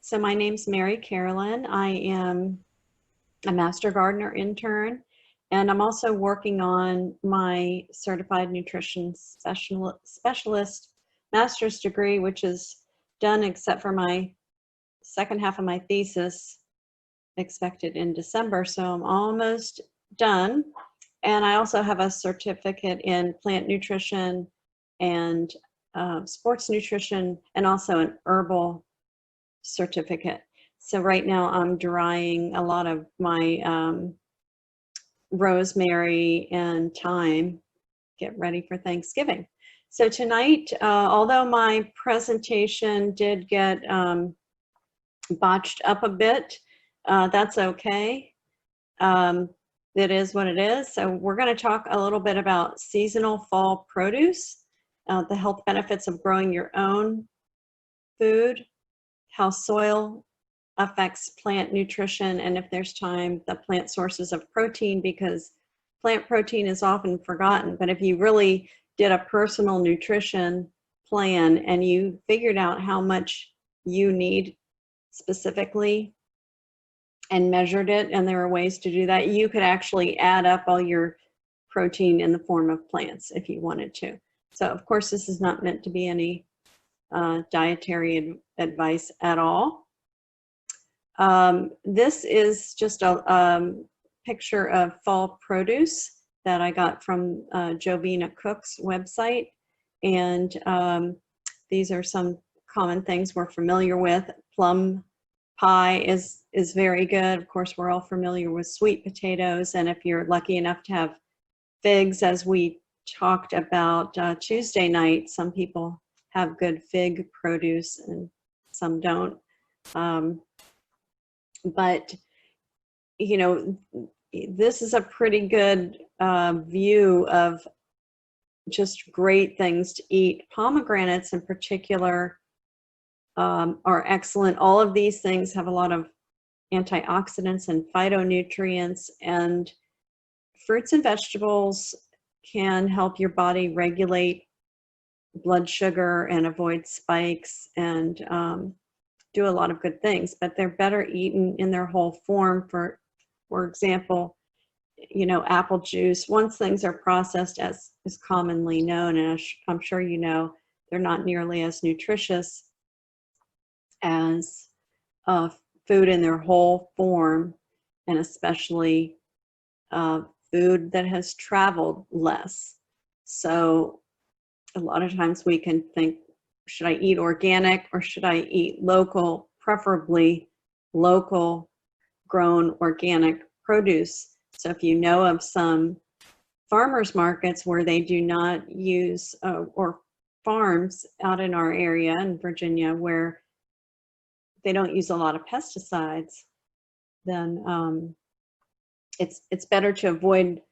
So my name's Mary Carolyn. I am a Master Gardener intern, and I'm also working on my Certified Nutrition Specialist master's degree, which is done except for my second half of my thesis expected in December. So I'm almost done. And I also have a certificate in plant nutrition and sports nutrition, and also an herbal certificate. So right now I'm drying a lot of my rosemary and thyme, get ready for Thanksgiving. So tonight, although my presentation did get botched up a bit, that's okay. It is what it is. So we're going to talk a little bit about seasonal fall produce, the health benefits of growing your own food, how soil affects plant nutrition, and if there's time, the plant sources of protein, because plant protein is often forgotten. But if you really did a personal nutrition plan and you figured out how much you need specifically and measured it, and there are ways to do that, you could actually add up all your protein in the form of plants if you wanted to. So of course this is not meant to be any dietary advice at all. This is just a picture of fall produce that I got from Jovina Cook's website, and these are some common things we're familiar with. Plum pie is very good. Of course, we're all familiar with sweet potatoes, and if you're lucky enough to have figs, as we talked about Tuesday night, some people have good fig produce and some don't. But, you know, this is a pretty good view of just great things to eat. Pomegranates in particular are excellent. All of these things have a lot of antioxidants and phytonutrients, and fruits and vegetables can help your body regulate blood sugar and avoid spikes, and do a lot of good things, but they're better eaten in their whole form. For example, you know, apple juice, once things are processed, as is commonly known, and I'm sure you know, they're not nearly as nutritious as food in their whole form, and especially food that has traveled less. So a lot of times we can think, should I eat organic or should I eat local? Preferably local grown organic produce. So if you know of some farmers markets where they do not use, or farms out in our area in Virginia where they don't use a lot of pesticides, then it's better to avoid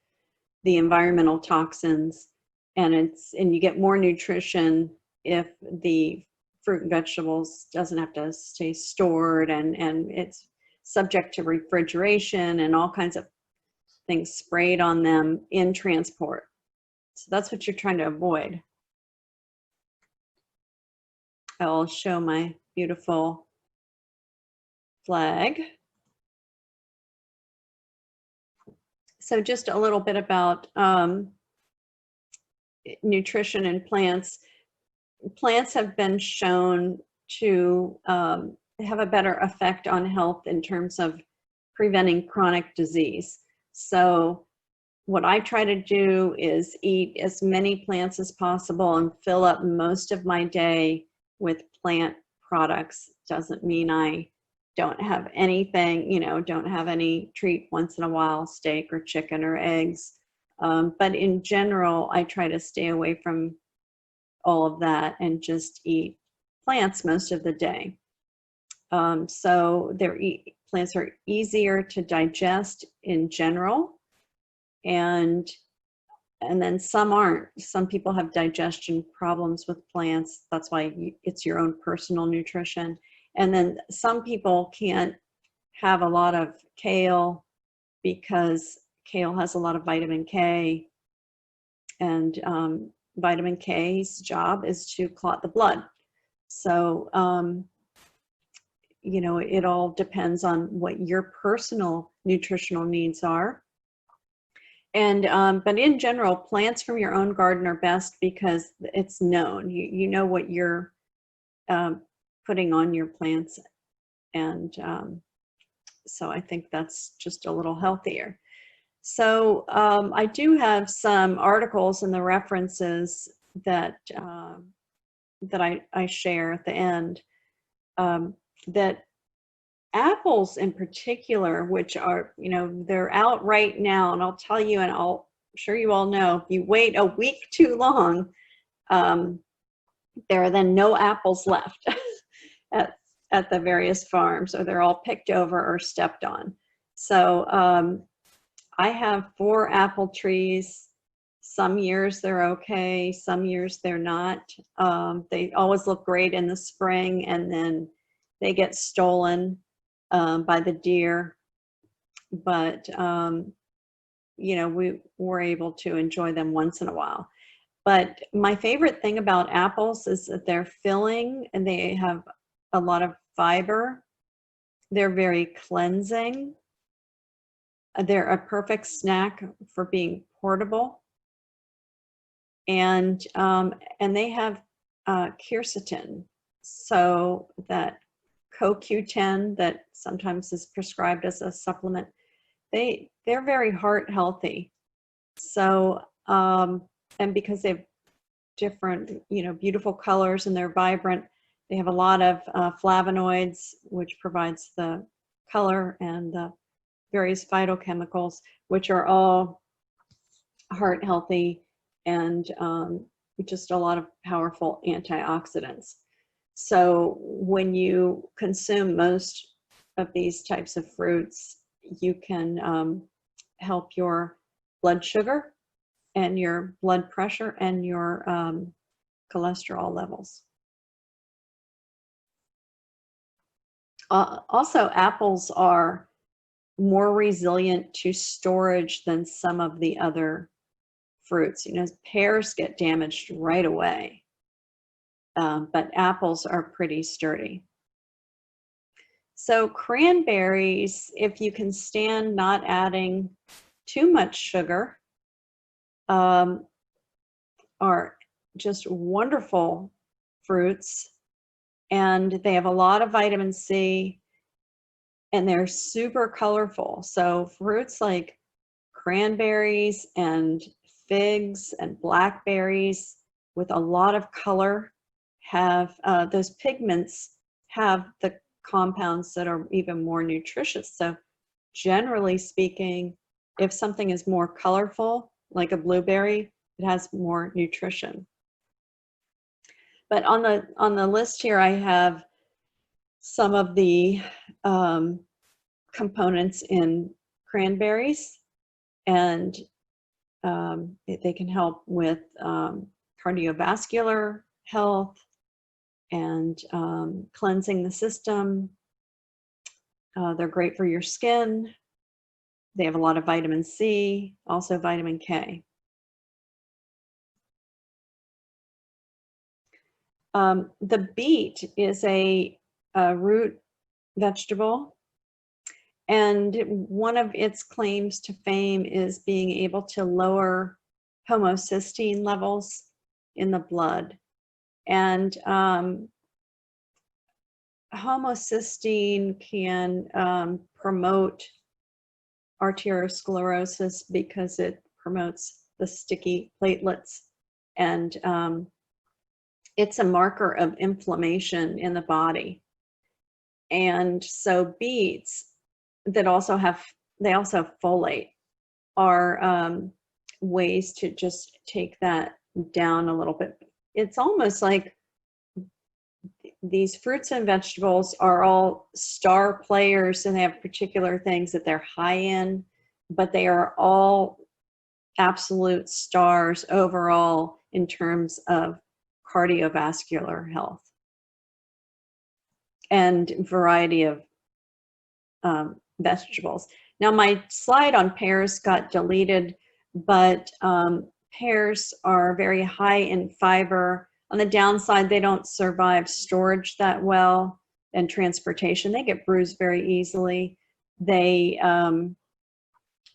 the environmental toxins, and you get more nutrition if the fruit and vegetables doesn't have to stay stored, and it's subject to refrigeration and all kinds of things sprayed on them in transport. So that's what you're trying to avoid. I'll show my beautiful flag. So just a little bit about nutrition in plants. Plants have been shown to have a better effect on health in terms of preventing chronic disease. So what I try to do is eat as many plants as possible and fill up most of my day with plant products. Doesn't mean I don't have anything, you know, don't have any treat once in a while, steak or chicken or eggs. But in general, I try to stay away from all of that and just eat plants most of the day. So plants are easier to digest in general, and then some aren't. Some people have digestion problems with plants. That's why it's your own personal nutrition. And then some people can't have a lot of kale because kale has a lot of vitamin K, and vitamin K's job is to clot the blood. So you know, it all depends on what your personal nutritional needs are. And but in general, plants from your own garden are best because it's known. You know what you're putting on your plants, and so I think that's just a little healthier. So I do have some articles and the references that that I share at the end, that apples in particular, which are, you know, they're out right now, and I'll tell you, and I'm sure you all know, if you wait a week too long, there are then no apples left at the various farms, or they're all picked over or stepped on. So I have 4 apple trees. Some years they're okay, some years they're not. They always look great in the spring, and then they get stolen by the deer. But you know, we were able to enjoy them once in a while. But my favorite thing about apples is that they're filling and they have a lot of fiber. They're very cleansing. They're a perfect snack for being portable. And they have quercetin, so that CoQ10 that sometimes is prescribed as a supplement, they're very heart healthy. So and because they have different, you know, beautiful colors and they're vibrant, they have a lot of flavonoids, which provides the color, and the various phytochemicals, which are all heart healthy, and just a lot of powerful antioxidants. So when you consume most of these types of fruits, you can help your blood sugar and your blood pressure and your cholesterol levels. Also, apples are more resilient to storage than some of the other fruits. You know, pears get damaged right away, but apples are pretty sturdy. So cranberries, if you can stand not adding too much sugar, are just wonderful fruits, and they have a lot of vitamin C, and they're super colorful. So fruits like cranberries and figs and blackberries with a lot of color have those pigments have the compounds that are even more nutritious. So generally speaking, if something is more colorful, like a blueberry, it has more nutrition. But on the list here, I have some of the components in cranberries, and they can help with cardiovascular health and cleansing the system. They're great for your skin. They have a lot of vitamin C, also vitamin K. The beet is a root vegetable, and one of its claims to fame is being able to lower homocysteine levels in the blood. And homocysteine can promote arteriosclerosis because it promotes the sticky platelets, and it's a marker of inflammation in the body. And so beets that also have, they also have folate, are ways to just take that down a little bit. It's almost like these fruits and vegetables are all star players, and they have particular things that they're high in, but they are all absolute stars overall in terms of cardiovascular health and variety of vegetables. Now, my slide on pears got deleted, but pears are very high in fiber. On the downside, they don't survive storage that well. and transportation. They get bruised very easily. They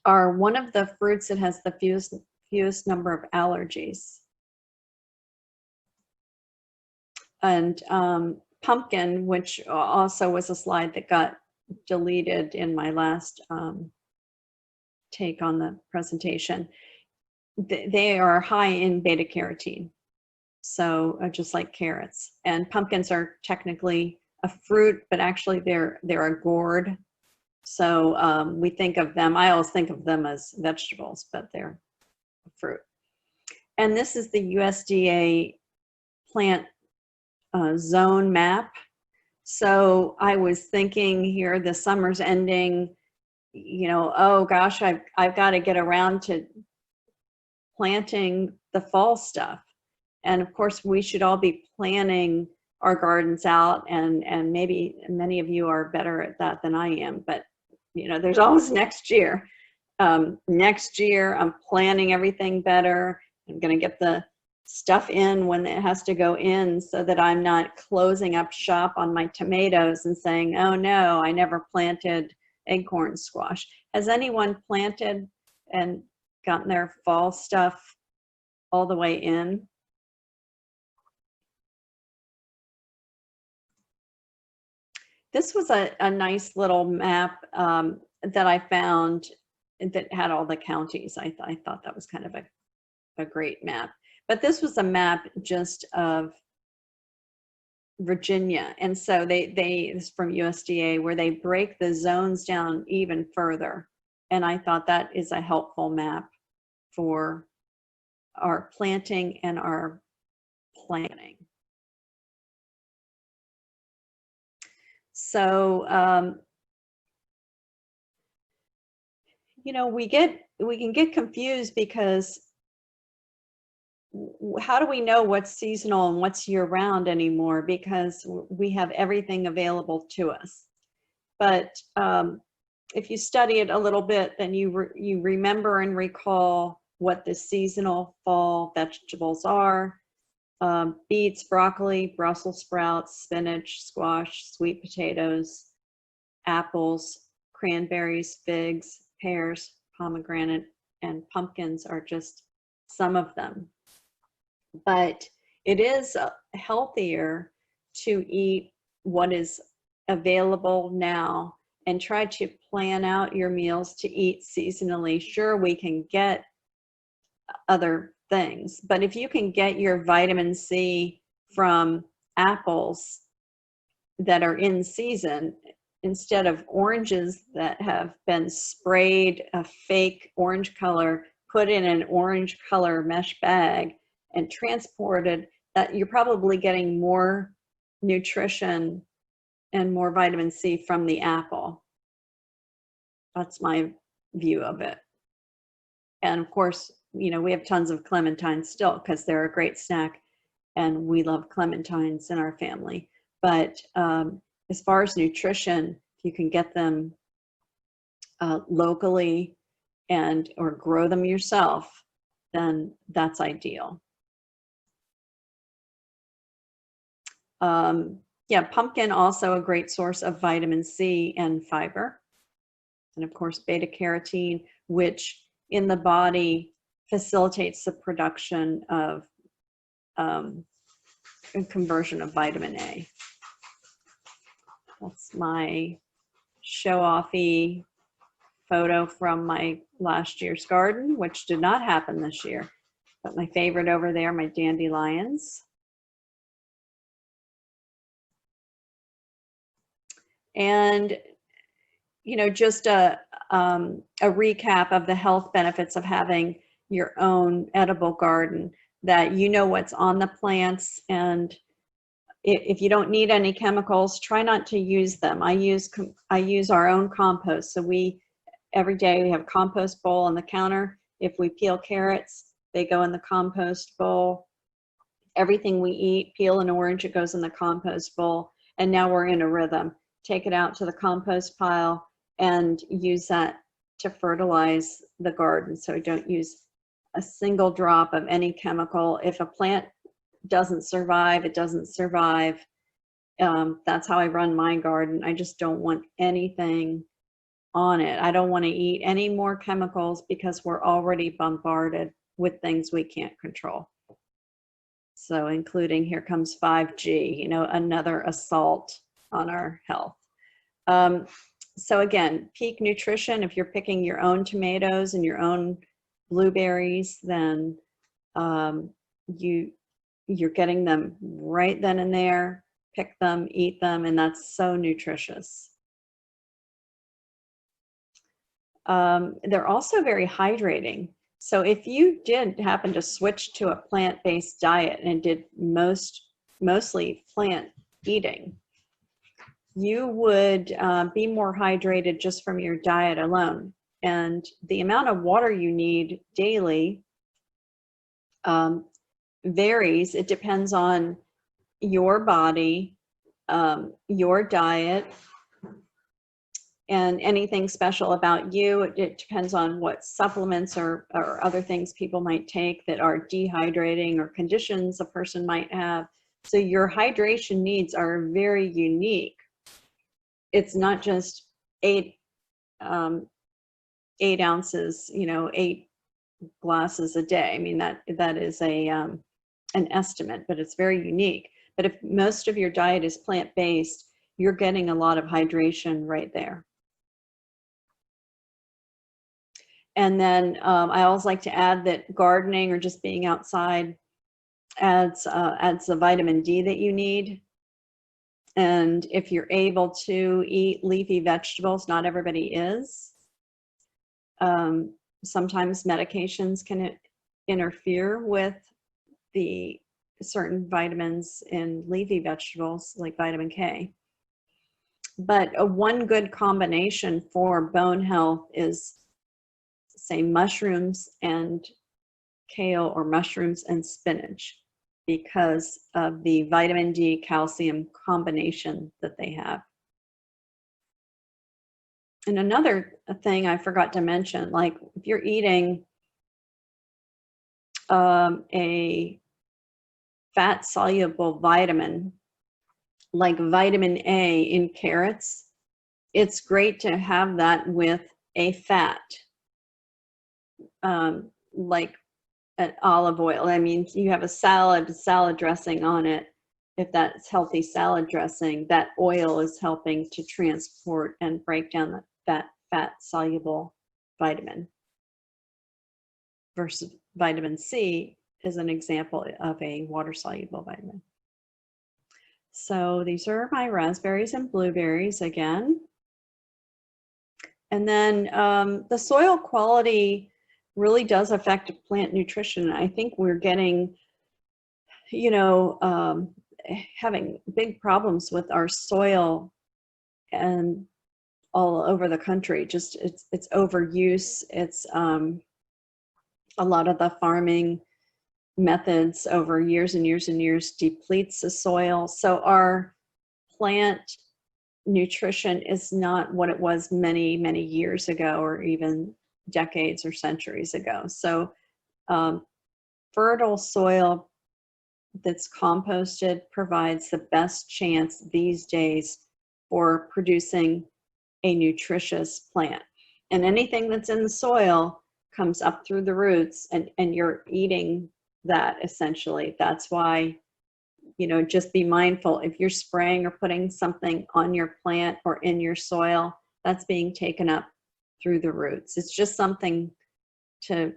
are one of the fruits that has the fewest number of allergies. And pumpkin, which also was a slide that got deleted in my last take on the presentation, they are high in beta carotene. So just like carrots. And pumpkins are technically a fruit, but actually they're a gourd. So we think of them, I always think of them as vegetables, but they're a fruit. And this is the USDA plant zone map. So I was thinking here, the summer's ending, you know, oh gosh, I've got to get around to planting the fall stuff. And of course, we should all be planning our gardens out, and maybe many of you are better at that than I am, but you know, there's always next year. Next year, I'm planning everything better. I'm going to get the stuff in when it has to go in so that I'm not closing up shop on my tomatoes and saying, oh no, I never planted acorn squash. Has anyone planted and gotten their fall stuff all the way in? This was a nice little map that I found that had all the counties. I thought that was kind of a great map. But this was a map just of Virginia. And so this is from USDA, where they break the zones down even further. And I thought that is a helpful map for our planting and our planning. So, you know, we can get confused because how do we know what's seasonal and what's year-round anymore? Because we have everything available to us. But if you study it a little bit, then you remember and recall what the seasonal fall vegetables are. Beets, broccoli, Brussels sprouts, spinach, squash, sweet potatoes, apples, cranberries, figs, pears, pomegranate, and pumpkins are just some of them. But it is healthier to eat what is available now and try to plan out your meals to eat seasonally. Sure, we can get other things, but if you can get your vitamin C from apples that are in season instead of oranges that have been sprayed a fake orange color, put in an orange color mesh bag and transported, that you're probably getting more nutrition and more vitamin C from the apple. That's my view of it. And of course, you know, we have tons of clementines still because they're a great snack and we love clementines in our family. But as far as nutrition, if you can get them locally and or grow them yourself, then that's ideal. Yeah, pumpkin also a great source of vitamin C and fiber. And of course, beta carotene, which in the body facilitates the production of conversion of vitamin A. That's my show-offy photo from my last year's garden, which did not happen this year. But my favorite over there, my dandelions. And, you know, just a recap of the health benefits of having your own edible garden, that you know what's on the plants, and if you don't need any chemicals, try not to use them. I use our own compost. So every day we have a compost bowl on the counter. If we peel carrots, they go in the compost bowl. Everything we eat, peel an orange, it goes in the compost bowl. And now we're in a rhythm. Take it out to the compost pile and use that to fertilize the garden. So don't use a single drop of any chemical. If a plant doesn't survive, it doesn't survive. That's how I run my garden. I just don't want anything on it. I don't want to eat any more chemicals because we're already bombarded with things we can't control. So including, here comes 5G, you know, another assault on our health. So again, peak nutrition, if you're picking your own tomatoes and your own blueberries, then you're getting them right then and there, pick them, eat them, and that's so nutritious. They're also very hydrating. So if you did happen to switch to a plant-based diet and did mostly plant eating, you would be more hydrated just from your diet alone. And the amount of water you need daily varies. It depends on your body, your diet, and anything special about you. It depends on what supplements or other things people might take that are dehydrating, or conditions a person might have. So your hydration needs are very unique. It's not just 8 ounces, you know, 8 glasses a day. I mean, that is an estimate, but it's very unique. But if most of your diet is plant-based, you're getting a lot of hydration right there. And then I always like to add that gardening or just being outside adds the vitamin D that you need. And if you're able to eat leafy vegetables, not everybody is. Sometimes medications can interfere with the certain vitamins in leafy vegetables, like vitamin K. But one good combination for bone health is, say, mushrooms and kale, or mushrooms and spinach, because of the vitamin D calcium combination that they have. And another thing I forgot to mention, like if you're eating a fat soluble vitamin like vitamin A in carrots, it's great to have that with a fat, like an olive oil. I mean, you have a salad dressing on it. If that's healthy salad dressing, that oil is helping to transport and break down that fat soluble vitamin. Versus vitamin C is an example of a water soluble vitamin. So these are my raspberries and blueberries again. And then the soil quality really does affect plant nutrition. I think we're getting, you know, having big problems with our soil and all over the country. Just it's overuse. It's a lot of the farming methods over years and years and years depletes the soil. So our plant nutrition is not what it was many, many years ago, or even decades or centuries ago. So fertile soil that's composted provides the best chance these days for producing a nutritious plant. And anything that's in the soil comes up through the roots, and you're eating that essentially. That's why, you know, just be mindful. If you're spraying or putting something on your plant or in your soil, that's being taken up through the roots. It's just something to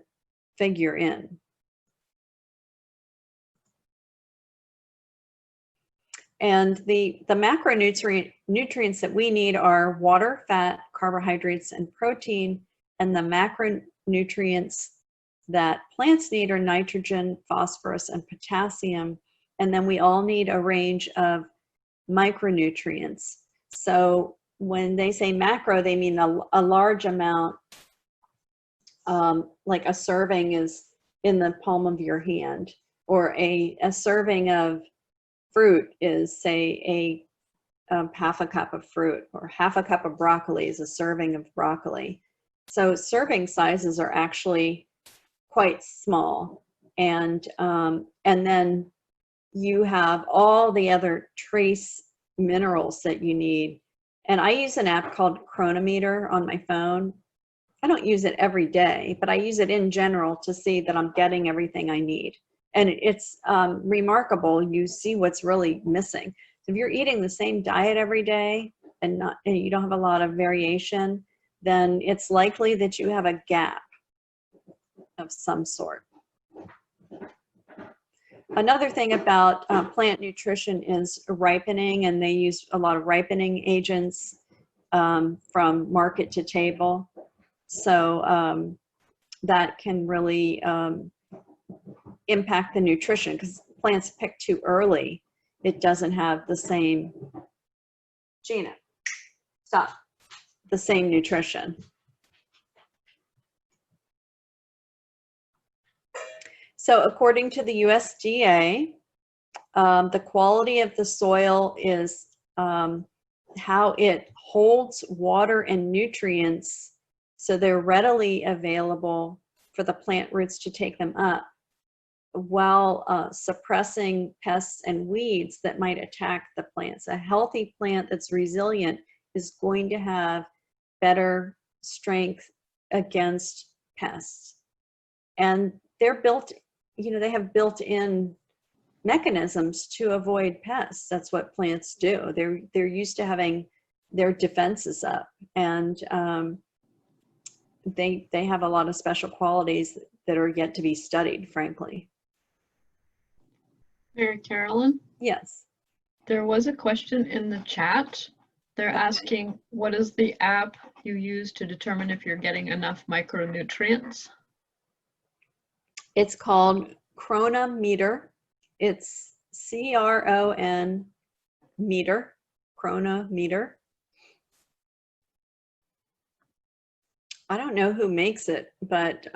figure in. And the macronutrients that we need are water, fat, carbohydrates, and protein. And the macronutrients that plants need are nitrogen, phosphorus, and potassium. And then we all need a range of micronutrients. So when they say macro, they mean a large amount, like a serving is in the palm of your hand, or a serving of fruit is, say, half a cup of fruit, or half a cup of broccoli is a serving of broccoli. So serving sizes are actually quite small. And then you have all the other trace minerals that you need. And I use an app called Chronometer on my phone. I don't use it every day, but I use it in general to see that I'm getting everything I need. And it's remarkable. You see what's really missing. So if you're eating the same diet every day and you don't have a lot of variation, then it's likely that you have a gap of some sort. Another thing about plant nutrition is ripening, and they use a lot of ripening agents from market to table. So that can really impact the nutrition, because plants picked too early, it doesn't have the same, Gina, stop, the same nutrition. So according to the USDA, the quality of the soil is how it holds water and nutrients so they're readily available for the plant roots to take them up, while suppressing pests and weeds that might attack the plants. A healthy plant that's resilient is going to have better strength against pests. And they're built, you know, they have built-in mechanisms to avoid pests. That's what plants do. They're used to having their defenses up, and they have a lot of special qualities that are yet to be studied, frankly. Mary Carolyn? Yes. There was a question in the chat. They're asking, what is the app you use to determine if you're getting enough micronutrients? It's called Chronometer. It's C-R-O-N meter, Chronometer. I don't know who makes it, but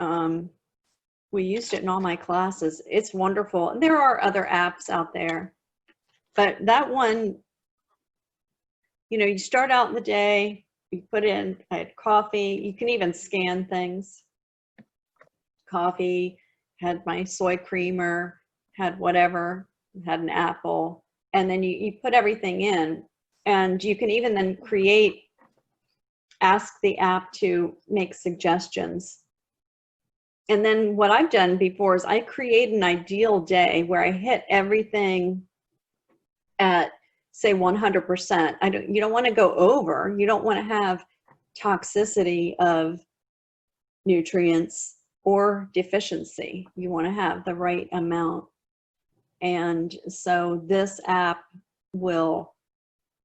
we used it in all my classes. It's wonderful. And there are other apps out there, but that one, you know, you start out in the day, you put in, I had coffee, you can even scan things. Coffee, had my soy creamer, had whatever, had an apple, and then you put everything in, and you can even then ask the app to make suggestions. And then what I've done before is I create an ideal day where I hit everything at, say, 100%. You don't want to go over. You don't want to have toxicity of nutrients or deficiency. You want to have the right amount. And so this app will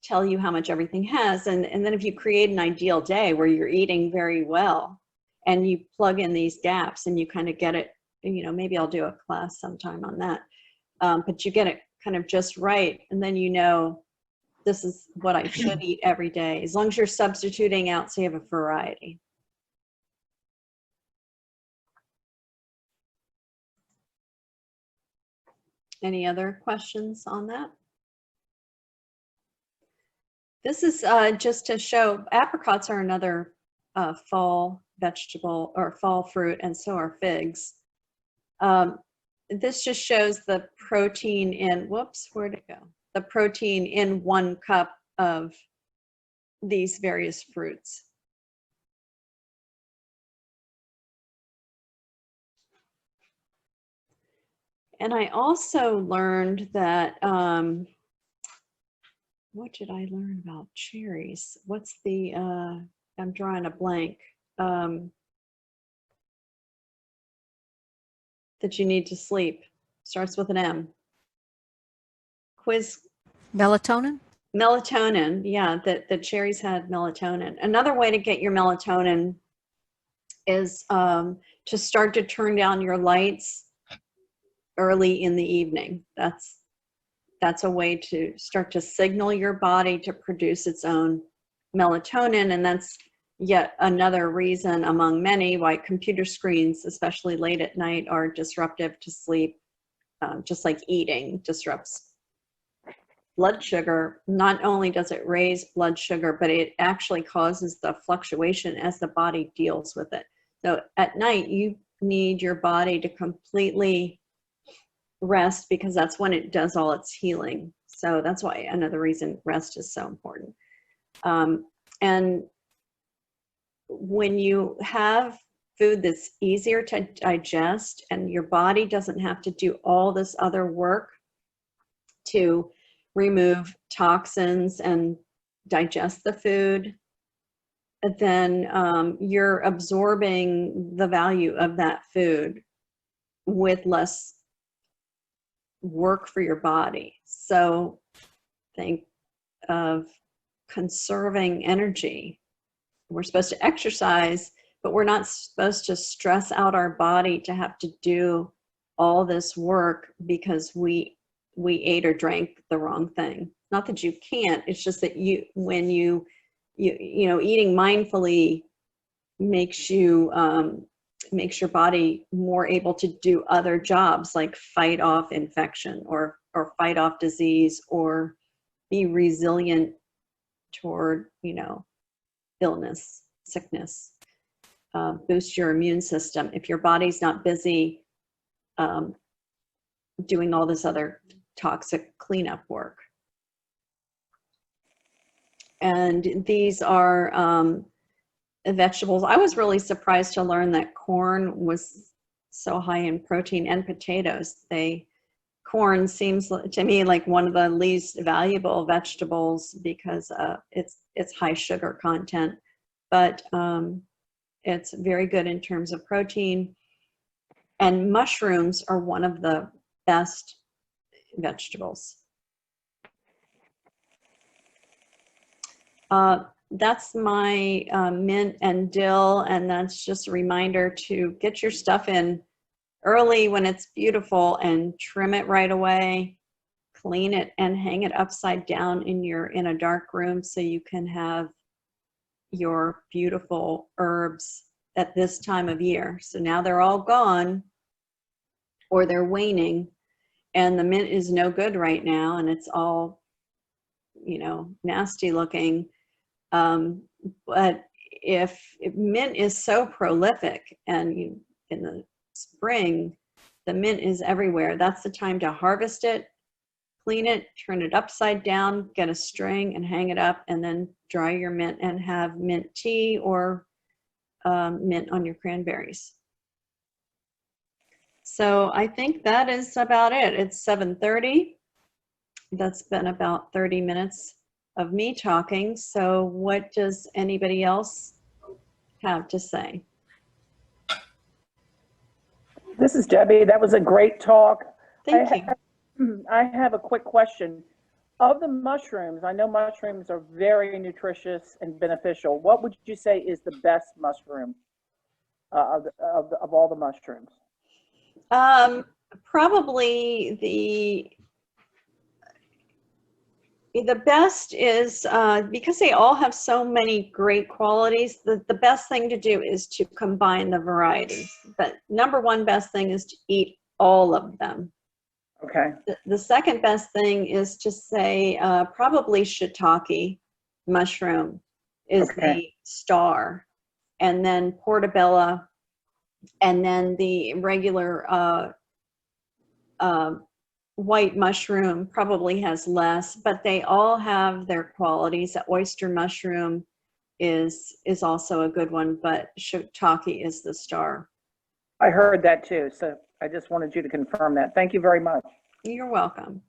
tell you how much everything has. And then if you create an ideal day where you're eating very well and you plug in these gaps and you kind of get it, you know, maybe I'll do a class sometime on that. But you get it kind of just right. And then you know, this is what I should eat every day, as long as you're substituting out, so you have a variety. Any other questions on that? This is just to show, apricots are another fall vegetable or fall fruit, and so are figs. This just shows the protein in, whoops, where'd it go? The protein in 1 cup of these various fruits. And I also learned that, what did I learn about cherries? What's the, I'm drawing a blank, that you need to sleep. Starts with an M. Quiz. Melatonin? Melatonin, yeah, the cherries had melatonin. Another way to get your melatonin is to start to turn down your lights early in the evening. That's a way to start to signal your body to produce its own melatonin, and that's yet another reason among many why computer screens, especially late at night, are disruptive to sleep, just like eating disrupts blood sugar. Not only does it raise blood sugar, but it actually causes the fluctuation as the body deals with it. So at night, you need your body to completely rest, because that's when it does all its healing. So that's why another reason rest is so important. And when you have food that's easier to digest and your body doesn't have to do all this other work to remove toxins and digest the food, then you're absorbing the value of that food with less work for your body. So think of conserving energy. We're supposed to exercise, but we're not supposed to stress out our body to have to do all this work because we ate or drank the wrong thing. Not that you can't, it's just that when you know, eating mindfully makes you makes your body more able to do other jobs, like fight off infection or fight off disease, or be resilient toward, you know, illness, sickness, boost your immune system. If your body's not busy doing all this other toxic cleanup work. And these are vegetables. I was really surprised to learn that corn was so high in protein, and potatoes. Corn seems to me like one of the least valuable vegetables because it's high sugar content, but it's very good in terms of protein. And mushrooms are one of the best vegetables. That's my mint and dill, and that's just a reminder to get your stuff in early when it's beautiful and trim it right away, clean it, and hang it upside down in a dark room so you can have your beautiful herbs at this time of year. So now they're all gone or they're waning, and the mint is no good right now, and it's all, you know, nasty looking. But if mint is so prolific, and in the spring, the mint is everywhere, that's the time to harvest it, clean it, turn it upside down, get a string and hang it up, and then dry your mint and have mint tea or mint on your cranberries. So I think that is about it. It's 7:30. That's been about 30 minutes of me talking. So what does anybody else have to say? This is Debbie. That was a great talk. Thank you. I have a quick question. Of the mushrooms, I know mushrooms are very nutritious and beneficial. What would you say is the best mushroom of all the mushrooms? Probably the best is, because they all have so many great qualities, the best thing to do is to combine the varieties. But number one best thing is to eat all of them. Okay. The second best thing is to say probably shiitake mushroom is the star, and then portobello, and then the regular white mushroom probably has less, but they all have their qualities. The oyster mushroom is also a good one, but shiitake is the star. I heard that too, so I just wanted you to confirm that. Thank you very much. You're welcome.